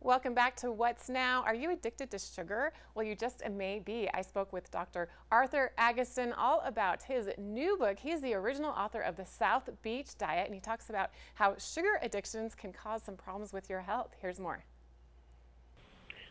Welcome back to What's Now. Are you addicted to sugar? Well, you just may be. I spoke with Dr. Arthur Agatson all about his new book. He's the original author of the South Beach Diet, and he talks about how sugar addictions can cause some problems with your health. Here's more.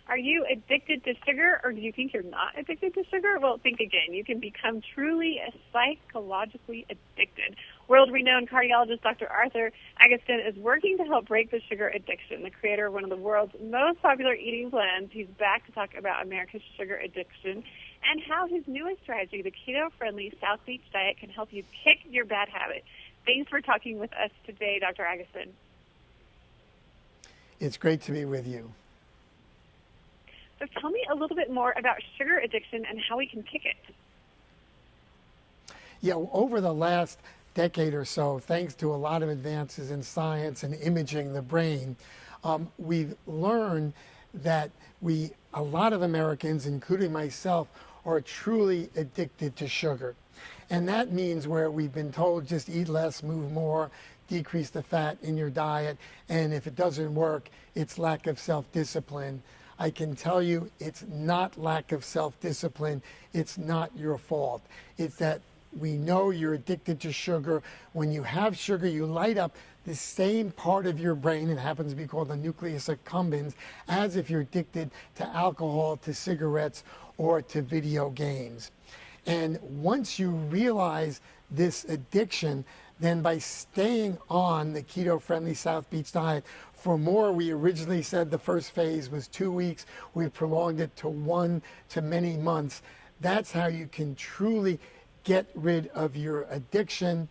Are you addicted to sugar, or do you think you're not addicted to sugar? Well, think again. You can become truly psychologically addicted. World-renowned cardiologist Dr. Arthur Agatson is working to help break the sugar addiction. The creator of one of the world's most popular eating plans, he's back to talk about America's sugar addiction and how his newest strategy, the Keto-Friendly South Beach Diet, can help you kick your bad habit. Thanks for talking with us today, Dr. Agatson. It's great to be with you. So tell me a little bit more about sugar addiction and how we can kick it. Yeah, over the last decade or so, thanks to a lot of advances in science and imaging the brain, we've learned that a lot of Americans, including myself, are truly addicted to sugar. And that means where we've been told just eat less, move more, decrease the fat in your diet, and if it doesn't work, it's lack of self-discipline. I can tell you it's not lack of self-discipline. It's not your fault. It's that we know you're addicted to sugar. When you have sugar, you light up the same part of your brain, it happens to be called the nucleus accumbens, as if you're addicted to alcohol, to cigarettes, or to video games. And once you realize this addiction, then by staying on the Keto-Friendly South Beach Diet for more, we originally said the first phase was 2 weeks. We prolonged it to 1 to many months. That's how you can truly get rid of your addiction.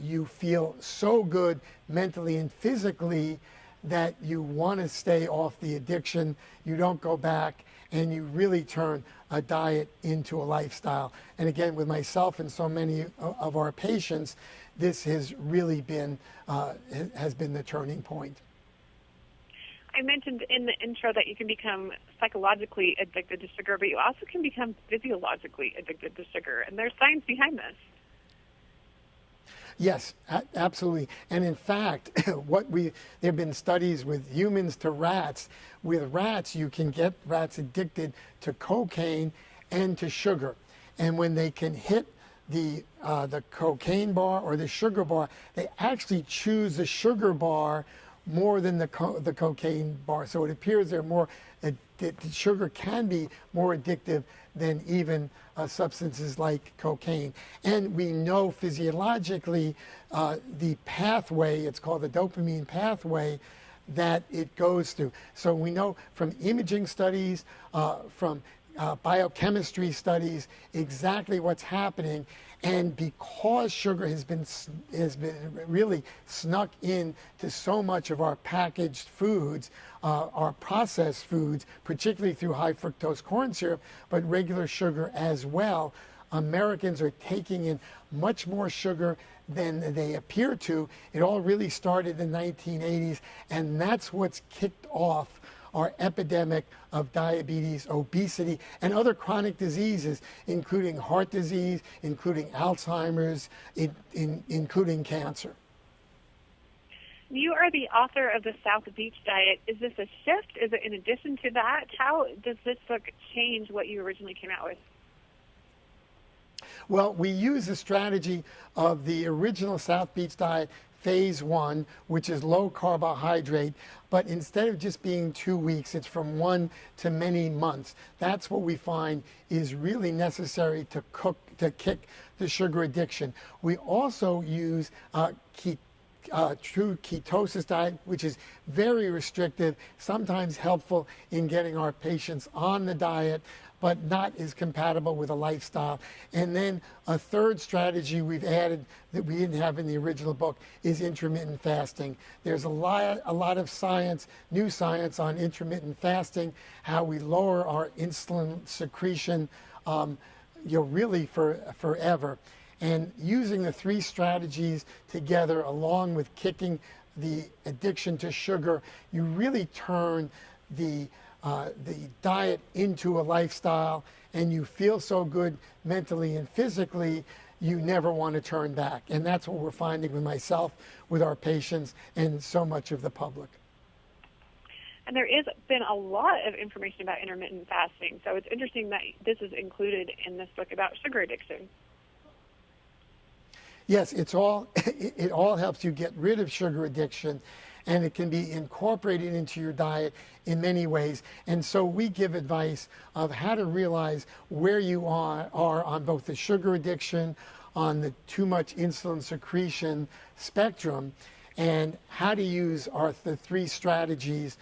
You feel so good mentally and physically that you want to stay off the addiction. You don't go back, and you really turn a diet into a lifestyle. And again, with myself and so many of our patients, this has really been the turning point. I mentioned in the intro that you can become psychologically addicted to sugar, but you also can become physiologically addicted to sugar, and there's science behind this. Yes, absolutely. And in fact, there have been studies with humans to rats. With rats, you can get rats addicted to cocaine and to sugar. And when they can hit the cocaine bar or the sugar bar, they actually choose the sugar bar more than the cocaine bar. So it appears they're more sugar can be more addictive than even substances like cocaine. And we know physiologically the pathway, it's called the dopamine pathway, that it goes through. So we know from imaging studies, from biochemistry studies, exactly what's happening. And because sugar has been really snuck in to so much of our packaged foods, our processed foods, particularly through high fructose corn syrup, but regular sugar as well, Americans are taking in much more sugar than they appear to. It all really started in the 1980s, and that's what's kicked off our epidemic of diabetes, obesity, and other chronic diseases, including heart disease, including Alzheimer's, including cancer. You are the author of the South Beach Diet. Is this a shift? Is it in addition to that? How does this book change what you originally came out with? Well, we use the strategy of the original South Beach Diet, phase 1, which is low carbohydrate, but instead of just being 2 weeks, it's from 1 to many months. That's what we find is really necessary to kick the sugar addiction. We also use true ketosis diet, which is very restrictive, sometimes helpful in getting our patients on the diet, but not as compatible with a lifestyle. And then a third strategy we've added that we didn't have in the original book is intermittent fasting. There's a lot of science, new science on intermittent fasting, how we lower our insulin secretion, really forever. And using the 3 strategies together, along with kicking the addiction to sugar, you really turn the diet into a lifestyle, and you feel so good mentally and physically, you never want to turn back. And that's what we're finding with myself, with our patients, and so much of the public. And there has been a lot of information about intermittent fasting, so it's interesting that this is included in this book about sugar addiction. Yes, it all helps you get rid of sugar addiction, and it can be incorporated into your diet in many ways. And so we give advice of how to realize where you are on both the sugar addiction, on the too much insulin secretion spectrum, and how to use the three strategies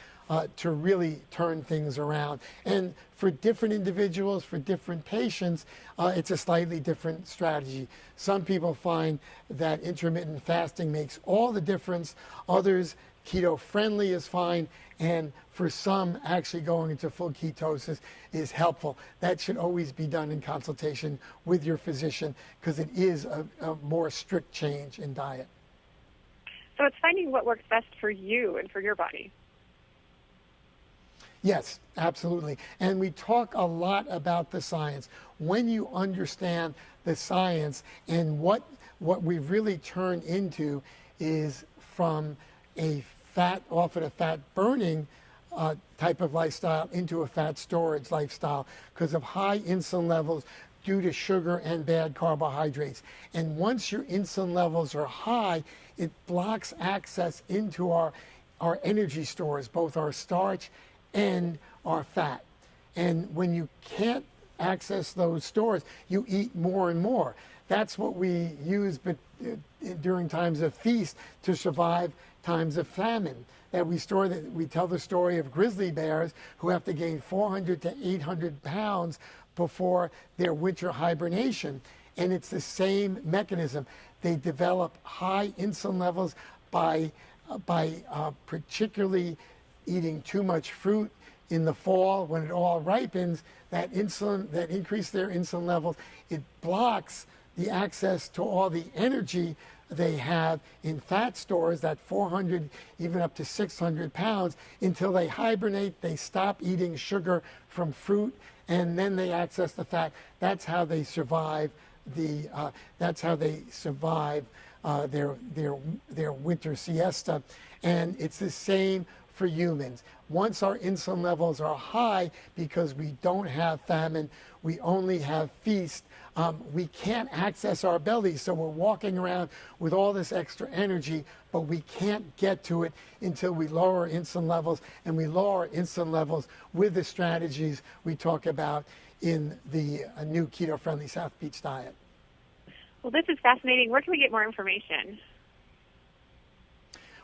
to really turn things around. And for different individuals, for different patients, it's a slightly different strategy. Some people find that intermittent fasting makes all the difference. Others, keto-friendly is fine. And for some, actually going into full ketosis is helpful. That should always be done in consultation with your physician because it is a more strict change in diet. So it's finding what works best for you and for your body. Yes, absolutely. And we talk a lot about the science. When you understand the science, and what we've really turned into is from often a fat burning type of lifestyle into a fat storage lifestyle because of high insulin levels due to sugar and bad carbohydrates. And once your insulin levels are high, it blocks access into our energy stores, both our starch and our fat. And when you can't access those stores, you eat more and more. That's what we use during times of feast to survive times of famine. That we tell the story of grizzly bears who have to gain 400 to 800 pounds before their winter hibernation. And it's the same mechanism. They develop high insulin levels by particularly eating too much fruit in the fall when it all ripens. That increase their insulin levels, it blocks the access to all the energy they have in fat stores, that 400, even up to 600 pounds, until they hibernate, they stop eating sugar from fruit, and then they access the fat. That's how they survive their winter siesta. And it's the same for humans. Once our insulin levels are high, because we don't have famine, we only have feast, we can't access our bellies. So we're walking around with all this extra energy, but we can't get to it until we lower insulin levels. And we lower insulin levels with the strategies we talk about in the new Keto-Friendly South Beach Diet. Well, this is fascinating. Where can we get more information?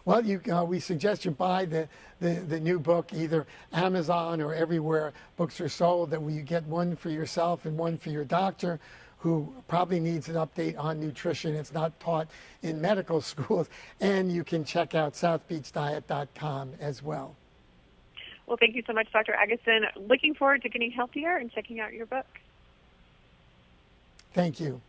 Well, we suggest you buy the new book, either Amazon or everywhere books are sold, that you get one for yourself and one for your doctor who probably needs an update on nutrition. It's not taught in medical schools. And you can check out southbeachdiet.com as well. Well, thank you so much, Dr. Agatson. Looking forward to getting healthier and checking out your book. Thank you.